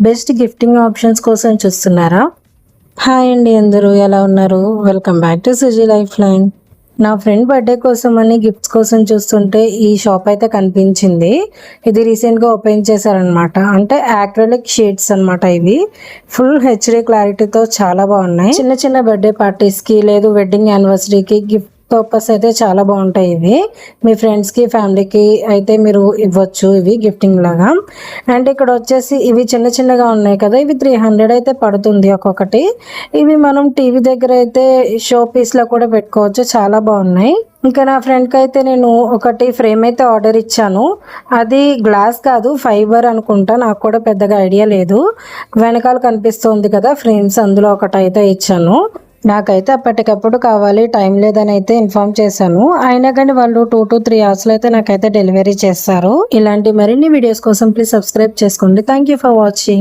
Best gifting options కోసం చూస్తున్నారా? Hi అండి, అందరూ ఎలా ఉన్నారు? Welcome back to Suji life line. నా ఫ్రెండ్ బర్త్డే కోసం అని గిఫ్ట్స్ కోసం చూస్తుంటే ఈ షాప్ అయితే కనిపించింది. ఇది రీసెంట్గా ఓపెన్ చేశారనమాట. అంటే యాక్రిలిక్ షీట్స్ అనమాట. ఇవి ఫుల్ హెచ్డి క్లారిటీతో చాలా బాగున్నాయి. చిన్న చిన్న బర్త్డే పార్టీస్కి లేదు వెడ్డింగ్ యానివర్సరీకి గిఫ్ట్ పర్పస్ అయితే చాలా బాగుంటాయి. ఇవి మీ ఫ్రెండ్స్కి ఫ్యామిలీకి అయితే మీరు ఇవ్వచ్చు, ఇవి గిఫ్టింగ్ లాగా. అండ్ ఇక్కడ వచ్చేసి ఇవి చిన్న చిన్నగా ఉన్నాయి కదా, ఇవి 300 అయితే పడుతుంది ఒక్కొక్కటి. ఇవి మనం టీవీ దగ్గర అయితే షో పీస్లో కూడా పెట్టుకోవచ్చు, చాలా బాగున్నాయి. ఇంకా నా ఫ్రెండ్కి అయితే నేను ఒకటి ఫ్రేమ్ అయితే ఆర్డర్ ఇచ్చాను. అది గ్లాస్ కాదు, ఫైబర్ అనుకుంటా, నాకు కూడా పెద్దగా ఐడియా లేదు. వెనకాల కనిపిస్తుంది కదా ఫ్రేమ్స్, అందులో ఒకటి అయితే ఇచ్చాను. నాకైతే అప్పటికప్పుడు కావాలి, టైం లేదని అయితే ఇన్ఫార్మ్ చేశాను. అయినా కానీ వాళ్ళు 2 to 3 అవర్స్లో అయితే నాకైతే డెలివరీ చేస్తారు. ఇలాంటి మరిన్ని వీడియోస్ కోసం ప్లీజ్ సబ్స్క్రైబ్ చేసుకోండి. Thank you for watching.